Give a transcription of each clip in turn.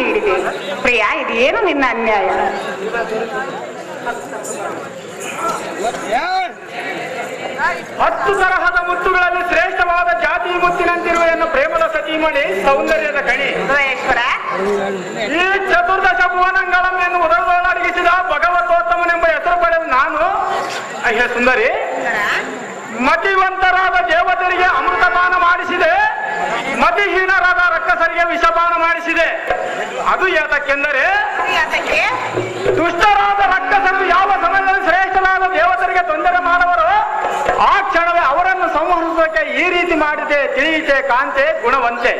ನೀಡಿದೆ. ಪ್ರಿಯ, ಇದೇನು ನಿನ್ನ ಅನ್ಯಾಯ? 10 ತರಹದ ಮುತ್ತುಗಳಲ್ಲಿ ಶ್ರೇಷ್ಠವಾದ ಜಾತಿ ಮುತ್ತಿನಂತಿರುವ ಎನ್ನು ಪ್ರೇಮದ ಸಚಿಮಣಿ ಸೌಂದರ್ಯದ ಕಣಿ ಈ ಚತುರ್ದಶ ಭುವನಗಳನ್ನು ಉದರದೊಳಗಿಸಿದ ಭಗವತೋತ್ತಮನೆಂಬ ಹೆಸರು ಪಡೆದ ನಾನು ಅಯ್ಯ ಸುಂದರಿ, ಮತಿವಂತರಾದ ದೇವತೆಗಳಿಗೆ ಅಮೃತಪಾನ ಮಾಡಿಸಿದೆ, ಮತಿಹೀನರಾದ ರಕ್ಕಸರಿಗೆ ವಿಷಪಾನ ಮಾಡಿಸಿದೆ. ಅದು ಯಾತಕ್ಕೆಂದರೆ ದುಷ್ಟರಾದ ರಕ್ಕಸರು ಯಾವ ಸಮಯದಲ್ಲಿ ಶ್ರೇಷ್ಠರಾದ ದೇವತೆಗಳಿಗೆ ತೊಂದರೆ ಮಾಡುವರೋ ಆ ಕ್ಷಣವೇ ಅವರನ್ನು ಸಂಹರಿಸೋಕೆ ಈ ರೀತಿ ಮಾಡಿದೆ. ತಿಳಿಯಿತೆ ಕಾಂತೆ ಗುಣವಂತೆ.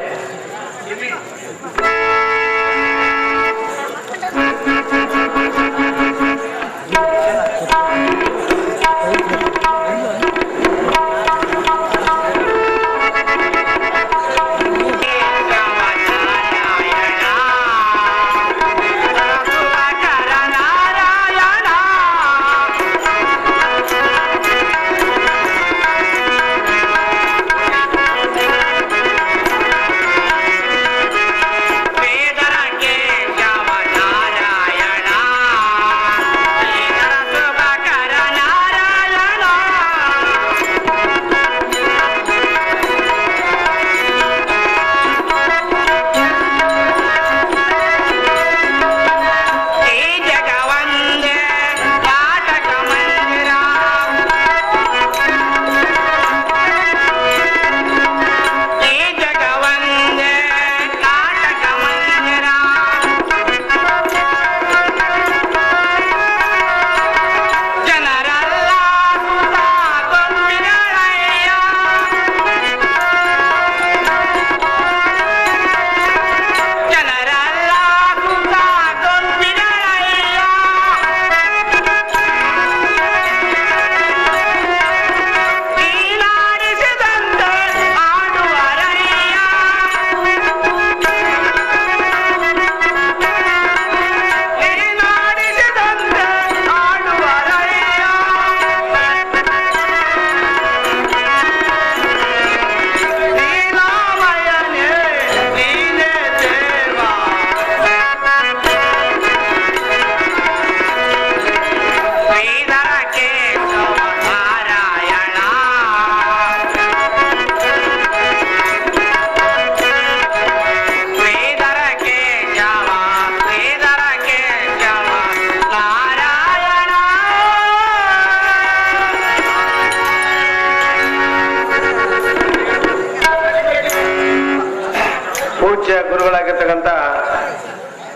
ಗುರುಗಳಾಗಿರ್ತಕ್ಕಂಥ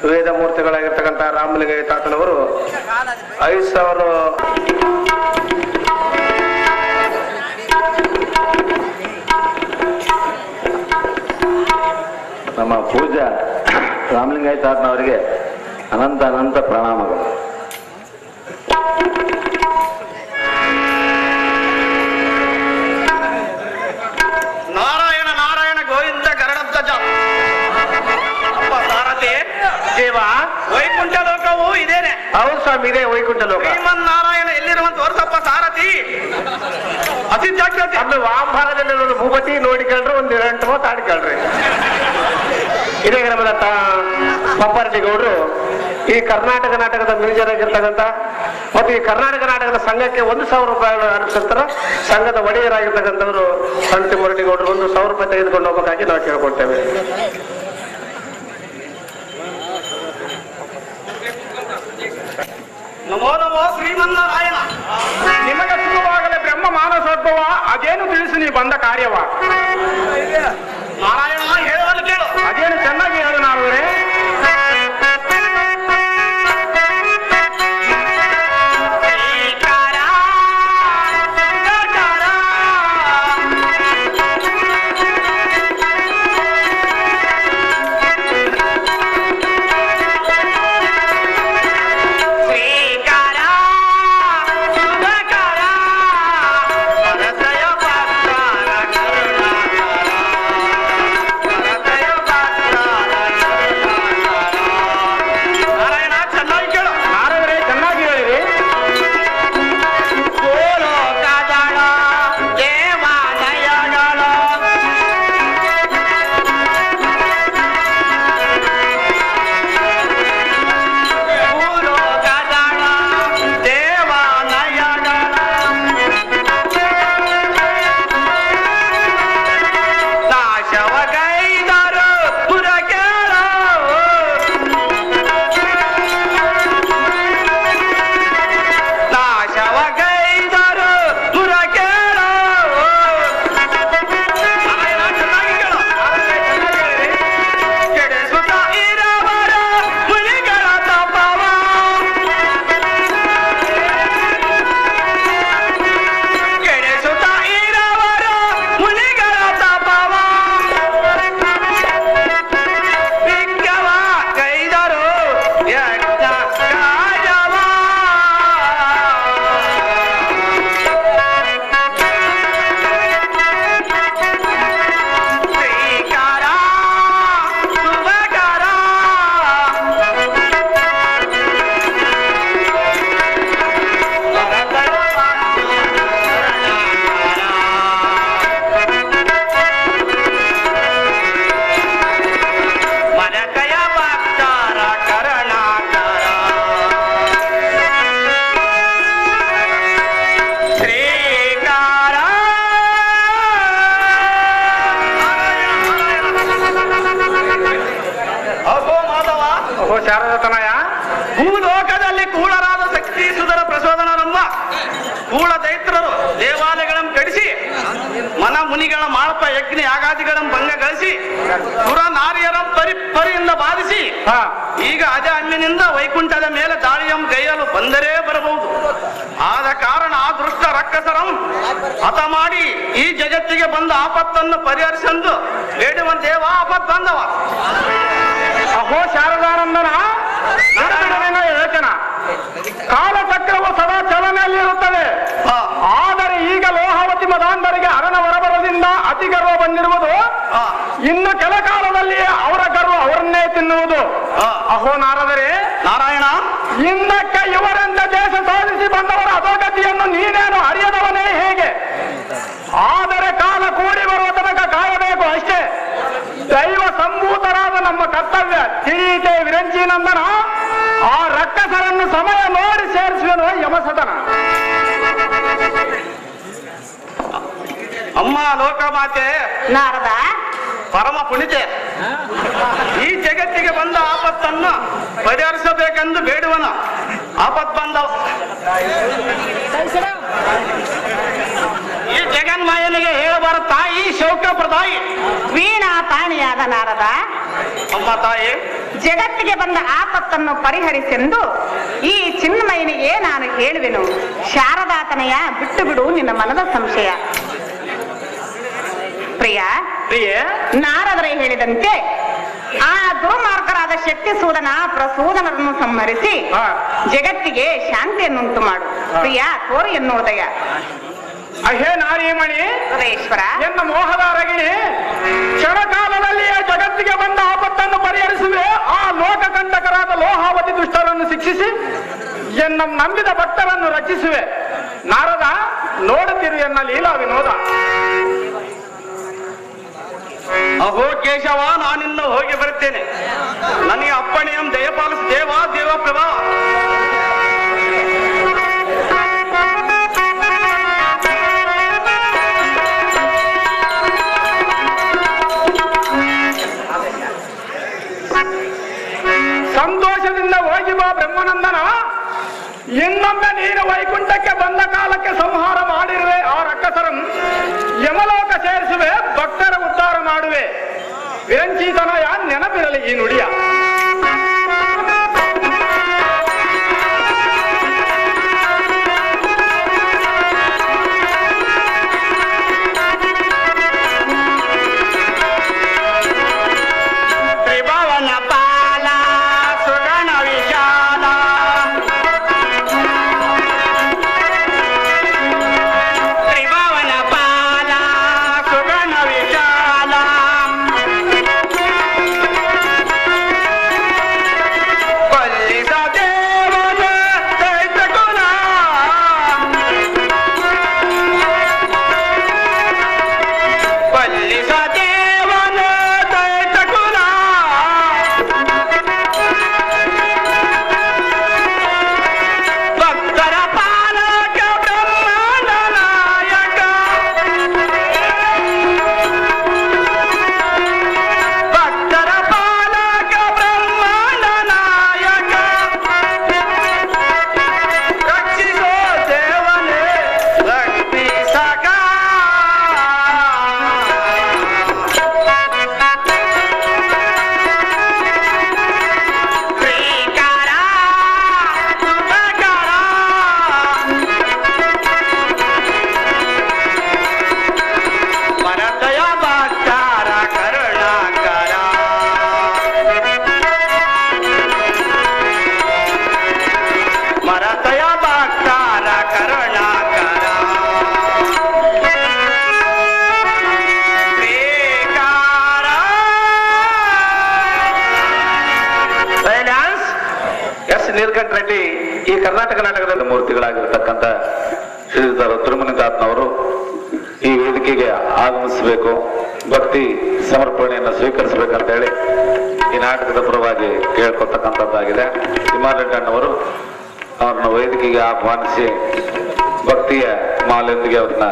ವೇದ ಮೂರ್ತಿಗಳಾಗಿರ್ತಕ್ಕಂಥ ರಾಮಲಿಂಗಯ್ಯ ತಾತನವರು 5,000 ನಮ್ಮ ಪೂಜಾ ರಾಮಲಿಂಗಯ್ಯ ತಾತನವರಿಗೆ ಅನಂತ ಅನಂತ ಪ್ರಣಾಮಗಳು. ನಾರಾಯಣ ನಾರಾಯಣ ಗೋವಿಂದ ಗರುಡಧ್ವಜ. ದೇವ, ವೈಕುಂಠ ಲೋಕವು ಇದೇನೆ? ಹೌದು ಸ್ವಾಮಿ, ಇದೆ ವೈಕುಂಠ ಲೋಕ. ಶ್ರೀಮನ್ನಾರಾಯಣ ಎಲ್ಲಿರುವಂತ ತೋರ್ಸಪ್ಪ ಸಾರಥಿ. ಅತಿ ಜಾಗ್ರತೆ. ಅದು ವಾಮಭಾಗದಲ್ಲಿರೋದು ಭೂಪತಿ ನೋಡಿಕೊಂಡ್ರೆ ಒಂದು 2 ಮಾತು ಆಡ್ಕೊಳ್ರಿ. ಇದೇ ನಮ್ಮದ ಪಂಪಾರಜಿ ಗೌಡರು ಈ ಕರ್ನಾಟಕ ನಾಟಕದ ಮ್ಯಾನೇಜರ್ ಆಗಿರ್ತಕ್ಕಂಥ ಮತ್ತು ಈ ಕರ್ನಾಟಕ ನಾಟಕದ ಸಂಘಕ್ಕೆ 1,000 ರೂಪಾಯಿಗಳು ಅರ್ಪಿಸ್ತಾರ. ಸಂಘದ ಒಡೆಯರಾಗಿರ್ತಕ್ಕಂಥವರು ಸಂತಿ ಮುರಳಿ ಗೌಡರು 1,000 ರೂಪಾಯಿ ತೆಗೆದುಕೊಂಡು ಹೋಗಬೇಕಾಗಿ ನಾವು ಕೇಳ್ಕೊಳ್ತೇವೆ. ನಮೋ ನಮೋ ಶ್ರೀಮನ್ನಾರಾಯಣ. ನಿಮಗೆ ಸುಖವಾಗಲೇ ಬ್ರಹ್ಮ ಮಾನಸೋದ್ಭವ, ಅದೇನು ತಿಳಿಸಿ ನೀ ಬಂದ ಕಾರ್ಯವ? ನಾರಾಯಣ ಹೇಳುವಲ್ಲಿ ಕೇಳು. ಅದೇನು ಚೆನ್ನಾಗಿ ಹೇಳು. ನಾವೇ ಗೂಢ ದೈತ್ರರು ದೇವಾಲಯಗಳನ್ನು ಕಡಿಸಿ ಮನ ಮುನಿಗಳ ಮಾಳಪ ಯಜ್ಞ ಯಾಗಾದಿಗಳನ್ನು ಭಂಗಗಳಿಸಿ ಪುರ ನಾರಿಯರ ಪರಿಯಿಂದ ಬಾಧಿಸಿ ಈಗ ಅಜ ಅಮ್ಮಿನಿಂದ ವೈಕುಂಠದ ಮೇಲೆ ದಾಳಿಯಂ ಗೈಯಲು ಬಂದರೆ ಬರಬಹುದು. ಆದ ಕಾರಣ ಆ ದುಷ್ಟ ರಕ್ಕಸರಂ ಹತ ಮಾಡಿ ಈ ಜಗತ್ತಿಗೆ ಬಂದ ಆಪತ್ತನ್ನು ಪರಿಹರಿಸಂದು ಬೇಡುವ ದೇವ ಆಪತ್ ಬಂದವ. ಅಹೋ ಶಾರದಾನಂದನ ಯೋಚನ ಕಾಲಚಕ್ರವು ಸದಾ ಚಲನೆಯಲ್ಲಿರುತ್ತದೆ. ಆದರೆ ಈಗ ಲೋಹಾವತಿ ಮದಾಂಧರಿಗೆ ಅರನ ಹೊರಬರದಿಂದ ಅತಿ ಗರ್ವ ಬಂದಿರುವುದು. ಇನ್ನು ಕೆಲ ಕಾಲದಲ್ಲಿ ಅವರ ಗರ್ವ ಅವರನ್ನೇ ತಿನ್ನುವುದು. ಅಹೋ ನಾರದರೆ ನಾರಾಯಣ, ಇನ್ನಕ್ಕ ಇವರಿಂದ ದೇಶ ಸಾಧಿಸಿ ಬಂದವರ ಅಧೋಗತಿಯನ್ನು ನೀನೇನು ಅರಿಯದವನೇ ಹೇಗೆ? ಆದರೆ ಕಾಲ ಕೂಡಿ ಬರುವ ತನಕ ಕಾಯಬೇಕು ಅಷ್ಟೇ. ದೈವ ಸಂಭೂತರಾದ ನಮ್ಮ ಕರ್ತವ್ಯ ತಿಳಿಯಿತೆ ವಿರಂಚಿನಂದನ. ಆ ರಕ್ಕಸರನ್ನು ಸಮಯ ನೋಡಿ ಸೇರಿಸುವೆನು ಯಮಸದನ. ಅಮ್ಮ ಲೋಕಮಾತೆ ನಾರದ ಪರಮ ಪುಣಿತೆ, ಈ ಜಗತ್ತಿಗೆ ಬಂದ ಆಪತ್ತನ್ನು ಪರಿಹರಿಸಬೇಕೆಂದು ಬೇಡುವನು. ಆಪತ್ ಬಂದವ ಈ ಜಗನ್ಮಾಯನಿಗೆ ಹೇಳಬಾರ ತಾಯಿ ಶೌಕ ಪ್ರದಾಯಿ ವೀಣಾ ಪಾಣಿಯಾದ ನಾರದ, ಅಮ್ಮ ತಾಯಿ, ಜಗತ್ತಿಗೆ ಬಂದ ಆಪತ್ತನ್ನು ಪರಿಹರಿಸೆಂದು ಈ ಚಿನ್ಮಯನಿಗೆ ನಾನು ಹೇಳುವೆನು. ಶಾರದಾತನಯ ಬಿಟ್ಟು ಬಿಡು ನಿನ್ನ ಮನದ ಸಂಶಯ. ಪ್ರಿಯ ನಾರದರೆ ಹೇಳಿದಂತೆ ಆ ದುರ್ಮಾರ್ಗರಾದ ಶಕ್ತಿ ಸೂದನ ಪ್ರಸೂದನರನ್ನು ಸಂಹರಿಸಿ ಜಗತ್ತಿಗೆ ಶಾಂತಿಯನ್ನುಂಟು ಮಾಡು. ಪ್ರಿಯ ತೋರಿ ಎನ್ನುವುದಯ. ಅಹೇ ನಾರೀಮಣಿ ಸುರೇಶ್ವರ, ಎನ್ನ ಮೋಹದ ಅರಗಿಣಿ, ಕ್ಷಣಕಾಲದಲ್ಲಿಯೇ ಜಗತ್ತಿಗೆ ಬಂದ ಆಪತ್ತನ್ನು ಪರಿಹರಿಸುವೆ. ಆ ಲೋಕಕಂಟಕರಾದ ಲೋಹಾವತಿ ದುಷ್ಟರನ್ನು ಶಿಕ್ಷಿಸಿ ಎನ್ನ ನಂಬಿದ ಭಕ್ತರನ್ನು ರಕ್ಷಿಸುವೆ. ನಾರದ ನೋಡುತ್ತಿರು ಎನ್ನ ಲೀಲಾ ವಿನೋದ. ಅಹೋ ಕೇಶವ, ನಾನಿನ್ನು ಹೋಗಿ ಬರುತ್ತೇನೆ. ನನಗೆ ಅಪ್ಪಣೆಯಂ ದಯಪಾಲಿಸ ದೇವ ದೇವಪ್ರಭಾ. ಸಂತೋಷದಿಂದ ಹೋಗಿ ಬಾ ಬ್ರಹ್ಮಾನಂದನ. ಇನ್ನೊಮ್ಮೆ ನೀನು ವೈಕುಂಠಕ್ಕೆ ಬಂದ ಕಾಲಕ್ಕೆ ಸಂಹಾರ ಮಾಡಿರುವೆ ಆ ರಕ್ಕಸರನ್ನು ಯಮಲೋಕ ಸೇರಿಸುವೆ, ಭಕ್ತರ ಉದ್ಧಾರ ಮಾಡುವೆ. ವಿರಂಚಿತನಯ ನೆನಪಿರಲಿ ಈ ನುಡಿಯ. ನೀಲಕಂಠ ರೆಡ್ಡಿ ಈ ಕರ್ನಾಟಕ ನಾಟಕದ ಮೂರ್ತಿಗಳಾಗಿರ್ತಕ್ಕಂಥ ಶ್ರೀಯುತ ರುದ್ರಮುನಿದಾತ್ನವರು ಈ ವೇದಿಕೆಗೆ ಆಗಮಿಸಬೇಕು, ಭಕ್ತಿ ಸಮರ್ಪಣೆಯನ್ನು ಸ್ವೀಕರಿಸಬೇಕಂತ ಹೇಳಿ ಈ ನಾಟಕದ ಪರವಾಗಿ ಕೇಳ್ಕೊತಕ್ಕಂಥದ್ದಾಗಿದೆ. ಹಿಮಾಲಯಣ್ಣವರು ಅವ್ರನ್ನ ವೇದಿಕೆಗೆ ಆಹ್ವಾನಿಸಿ ಭಕ್ತಿಯ ಮಾಲೆಯೊಂದಿಗೆ ಅವ್ರನ್ನ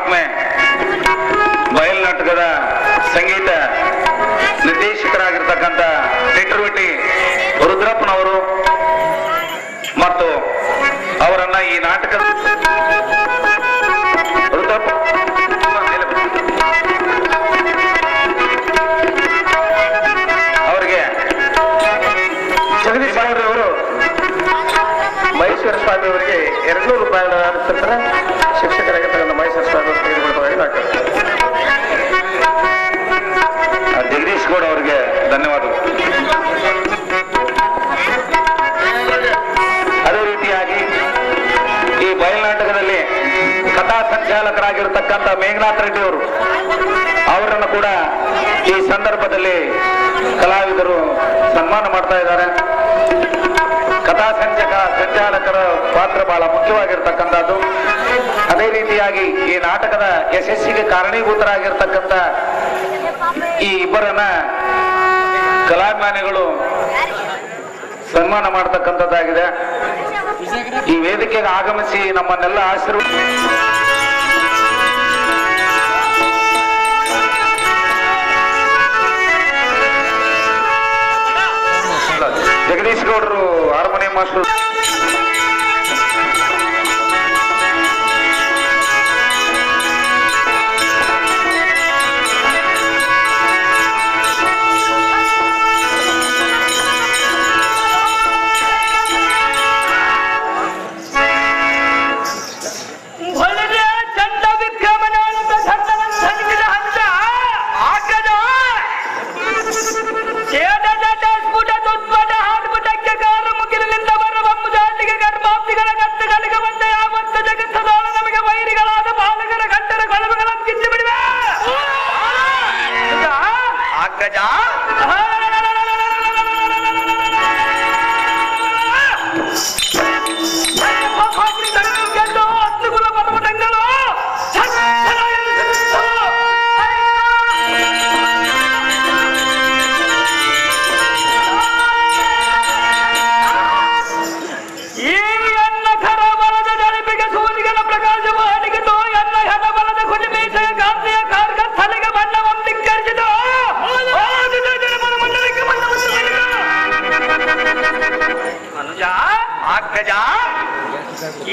ಮಹಾತ್ಮೆ ಬಯಲು ನಾಟಕದ ಸಂಗೀತ ನಿರ್ದೇಶಕರಾಗಿರ್ತಕ್ಕಂಥ ನೆಟ್ರುವಟಿ ರುದ್ರಪ್ಪನವರು ಮತ್ತು ಅವರನ್ನ ಈ ನಾಟಕ ರುದ್ರಪ್ಪ ಅವರಿಗೆ ಜಗದೀಶ್ ಅವರು ಮಹೇಶ್ವರ ಸ್ವಾಮಿ ಅವರಿಗೆ 200 ರೂಪಾಯಿಗಳ ಶಿಕ್ಷಕರಾಗಿರ್ತಕ್ಕಂಥ ಮಹೇಶ್ವರ ಸ್ವಾಮಿ ಅವರು ತೆಗೆದುಕೊಳ್ತಾರೆ. ಜಗದೀಶ್ ಗೌಡ ಅವರಿಗೆ ಧನ್ಯವಾದಗಳು. ಅದೇ ರೀತಿಯಾಗಿ ಈ ಬಯಲ್ನಾಟಕದಲ್ಲಿ ಕಥಾ ಸಂಚಾಲಕರಾಗಿರ್ತಕ್ಕಂಥ ಮೇಘನಾಥ್ ರೆಡ್ಡಿ ಅವರು ಅವರನ್ನು ಕೂಡ ಈ ಸಂದರ್ಭದಲ್ಲಿ ಕಲಾವಿದರು ಸನ್ಮಾನ ಮಾಡ್ತಾ ಇದ್ದಾರೆ. ಕಥಾ ಸಂಚಾಲಕರ ಪಾತ್ರ ಬಹಳ ಮುಖ್ಯವಾಗಿರ್ತಕ್ಕಂಥದ್ದು. ಅದೇ ರೀತಿಯಾಗಿ ಈ ನಾಟಕದ ಯಶಸ್ಸಿಗೆ ಕಾರಣೀಭೂತರಾಗಿರ್ತಕ್ಕಂಥ ಈ ಇಬ್ಬರನ್ನ ಕಲಾಭಿಮಾನಿಗಳು ಸನ್ಮಾನ ಮಾಡತಕ್ಕಂಥದ್ದಾಗಿದೆ. ಈ ವೇದಿಕೆಗೆ ಆಗಮಿಸಿ ನಮ್ಮನ್ನೆಲ್ಲ ಆಶೀರ್ವಾದ ಜಗದೀಶ್ ಗೌಡರು ಹಾರ್ಮೋನಿಯಂ ಮಾಸ್ಟರ್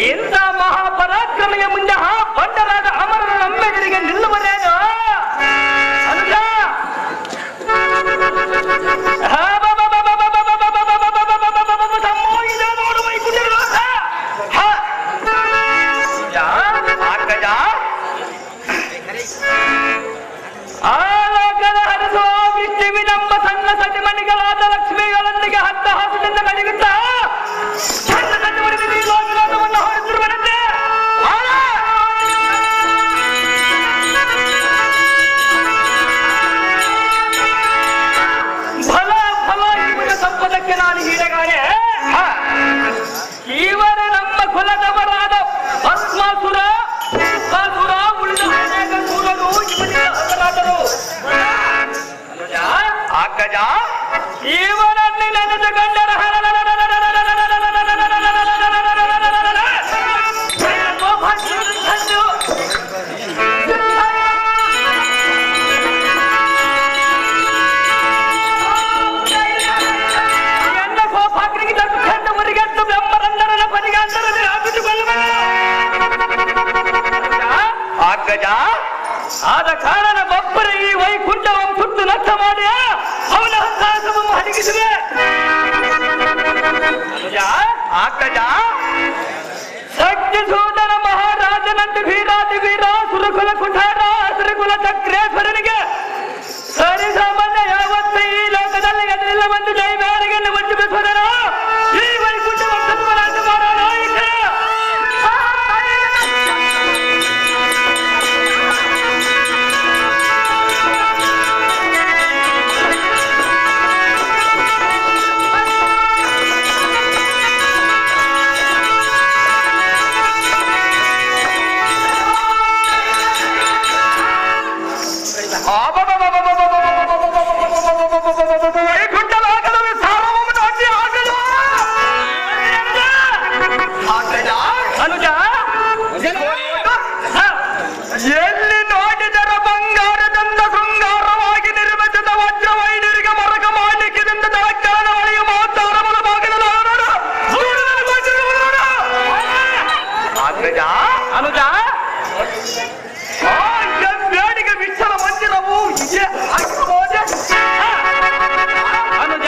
ಇಂಥ ಮಹಾಪರಾಕ್ರಮಿಯ ಮುಂದೆ ಬಂಡರಾದ ಅಮರನ ನಮ್ಮೆದುರಿಗೆ ನಿಲ್ಲುವನೇನು ಅನುಜ? ಆಲೋಕದ ಹರಿಸುವ ವಿಷ್ಣುವಿನಂಬ ಸಣ್ಣ ಸತಿಮಣಿಗಳಾದ ಲಕ್ಷ್ಮಿಗಳೊಂದಿಗೆ ಹತ್ತ ಹಾಸದಿಂದ ನಡೆಯುತ್ತಾ ಸಂಪದಕ್ಕೆ ನಾನು ಹೀಡಗಾನೆ. ಇವರ ನಮ್ಮ ಕುಲದವರಾದ ಭಸ್ಮಾಸುರ ಉಳಿದ ಅನೇಕ ಸೂರರು ಹತರಾದರು. ಅಗ್ಗಜ ಇವರನ್ನು ನೆನೆದುಕೊಂಡರ ಆದ ಕಾರಣ ಬೊಬ್ಬರ ಈ ವೈಕುಂಠವನ್ನು ಸುಟ್ಟು ನಷ್ಟ ಮಾಡಿ ಅವನ ಹತ್ತಾಸವನ್ನು ಹಡಗಿಸುವೆ. ಶಕ್ತಿಸೂದನ ಮಹಾರಾಜನಂತೆ ವೀರಾದಿ ವೀರ ಸುರಕುಲ ಕುಠಾರ ಸುರಕುಲ ಚಕ್ರೇಶ್ವರನಿಗೆ ಸರಿ ಸಾಮಾನ್ಯ ಯಾವತ್ತೂ ಈ ಲೋಕದಲ್ಲಿ ಎದುರಿಲ್ಲ ಒಂದು ಜೈವೇರಿಗೆ ವಂಚಿಸುವುದರ ಈ ವೈಕುಂಠವನ್ನು ನಾಶ ಮಾಡೋಣ. ಅನುಜ ಅಗ್ರಜ ಅನುಜ ಬೇಡಿಗೆ ವಿಠಲ ಮಂದಿರವು ಅನುಜ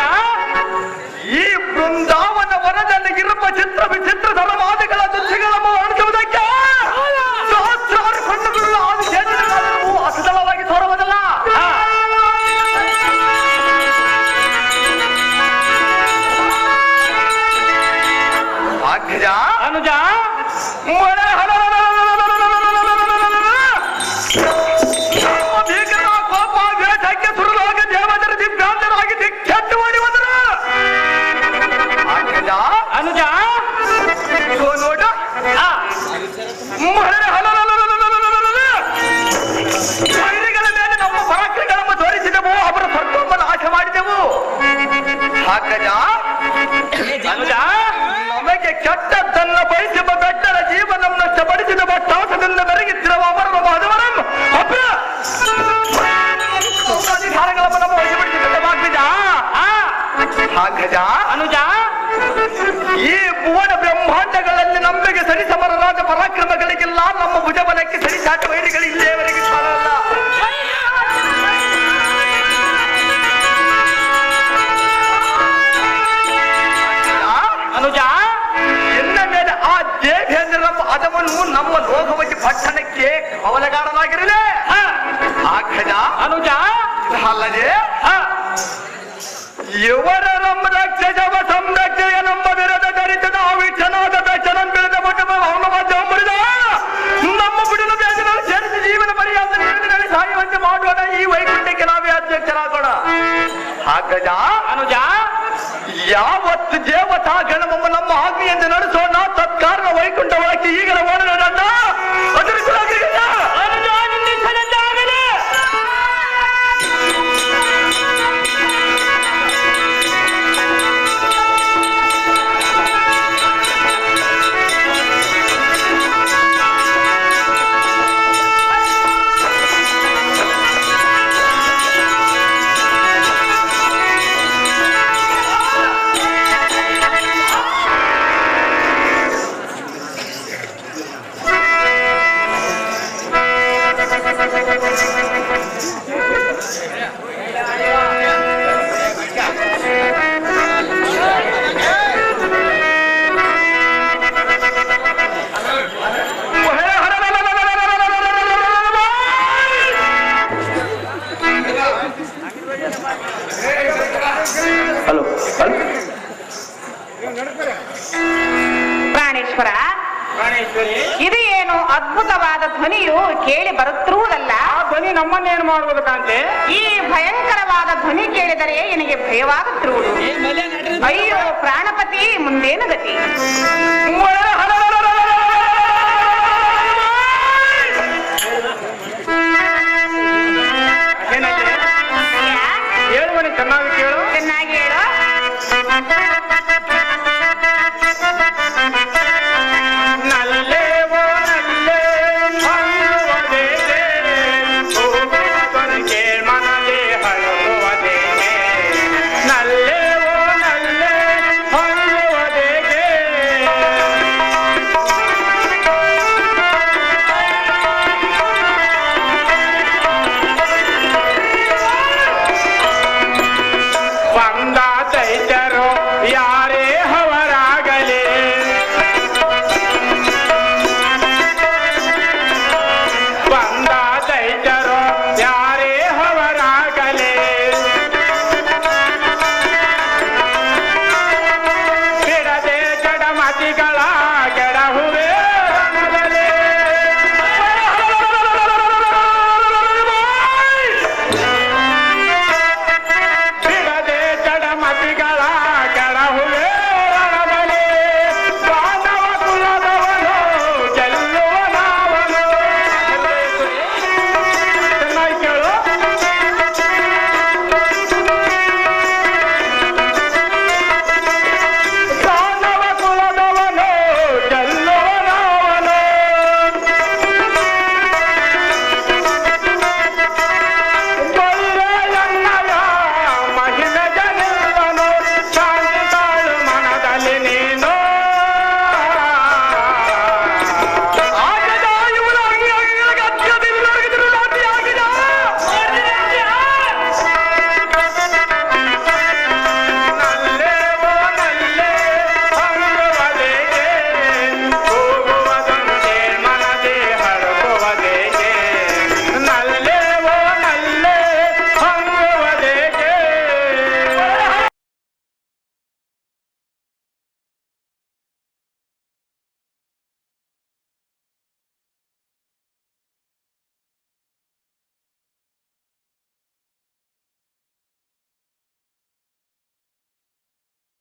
ಈ ಬೃಂದಾವನ ವರದಲ್ಲಿ ಇರುವ ಚಿತ್ರ ವಿಚಿತ್ರ ಧರ್ಮಾದಿಗಳ ದೃಶ್ಯಗಳನ್ನು ವರ್ಣಿಸುವುದಕ್ಕೆ ಸಹಸ್ರಾರು ಕಣ್ಣುಗಳು ಆದಿಶೇಷವು ಅಸದಳವಾಗಿ ತೋರುವುದಲ್ಲ. ಅಗ್ರಜ ಅನುಜ ಕೋಪ ವೇಷಕ್ಕೆ ಸುರುಳಾಗಿ ದೇವದರ ದಿವ್ಯಾಂತರಾಗಿ ದಿಕ್ಕೆಟ್ಟು ಮಾಡಿ ಬಂದರು. ಅನುಜ ನೋಡ ವೈರಿಗಳ ಮೇಲೆ ನಮ್ಮ ಪರಾಕ್ರಮಗಳನ್ನು ತೋರಿಸಿದೆವು, ಅವರ ಸ್ವರ್ಗವನ್ನು ನಾಶ ಮಾಡಿದೆವು. ಅಗ್ರಜ ಅನುಜ ನಮಗೆ ಕೆಟ್ಟದ್ದನ್ನ ಬಯಸುವ ಬೆಟ್ಟರ ಜೀವನ ನಷ್ಟಪಡಿಸಿದ ಬಟ್ಟಾಸದಿಂದ ಬೆರಗಿದ್ದಿರುವ ಅವರನ್ನು ಮಹದೇವರಂ ಅಧಿಕಾರಗಳನ್ನು ನಮ್ಮ ವಶಪಡಿಸಿದ ಅಗ್ರಜ ಅನುಜ ಈ ಭುವನ ಬ್ರಹ್ಮಾಂಡಗಳಲ್ಲಿ ನಮಗೆ ಸರಿಸಮರರಾದ ಪರಾಕ್ರಮಗಳಿಗಿಲ್ಲ, ನಮ್ಮ ಭುಜಬಲಕ್ಕೆ ಸರಿಸಾಟ ವೈರಿಗಳು ಇಲ್ಲಿಯವರೆಗೆ ಕಾಣಲ್ಲ. ಅನುಜ ಇನ್ನ ಮೇಲೆ ಆ ದೇವೇಂದ್ರನ ಪಾದವನ್ನು ನಮ್ಮ ಲೋಕವತಿ ಪಟ್ಟಣಕ್ಕೆ ಕವಲಗಾರನಾಗಿರಲೇ. ಅಗ್ರಜ ಅನುಜ ಅಲ್ಲದೆ ಇವರ ನಮ್ಮ ರಕ್ಷಜವ ಸಂರಕ್ಷೆಯ ನಮ್ಮ ವಿರೋಧ ಧರಿಸಿದ ವಿಠನಾದ ಬೆಚ್ಚನ ಬೆಳೆದ ಅವನ ಮಧ್ಯ ಮುರಿದ ನಮ್ಮ ಬಿಡಲು ಬೇಜಗಳು ಸೇರಿಸಿ ಜೀವನ ಮರ್ಯಾದೆ ಸಾಯುವಂತೆ ಮಾಡೋಣ. ಈ ವೈಕುಂಠಕ್ಕೆ ನಾವೇ ಅಧ್ಯಕ್ಷರಾಗೋಣ. ಅಗ್ರಜ ಅನುಜ ಯಾವತ್ತು ದೇವತಾ ಗಣಮಮ್ಮ ನಮ್ಮ ಆಜ್ಞೆಯಿಂದ ನಡೆಸೋಣ. ತತ್ಕಾರಣ ವೈಕುಂಠವಾಗಿ ಈಗಲೇ ಓಡೋಣ. ಅದರ ಪ್ರಾಣೇಶ್ವರ, ಇದು ಏನು ಅದ್ಭುತವಾದ ಧ್ವನಿಯು ಕೇಳಿ ಬರುತ್ತಿರುವುದಲ್ಲ. ಆ ಧ್ವನಿ ನಮ್ಮನ್ನೇನು ಮಾಡುವುದು ಕಾಂತೆ? ಈ ಭಯಂಕರವಾದ ಧ್ವನಿ ಕೇಳಿದರೆ ನನಗೆ ಭಯವಾಗುತ್ತಿರುವುದು. ಅಯ್ಯೋ ಪ್ರಾಣಪತಿ, ಮುಂದೇನು ಗತಿ?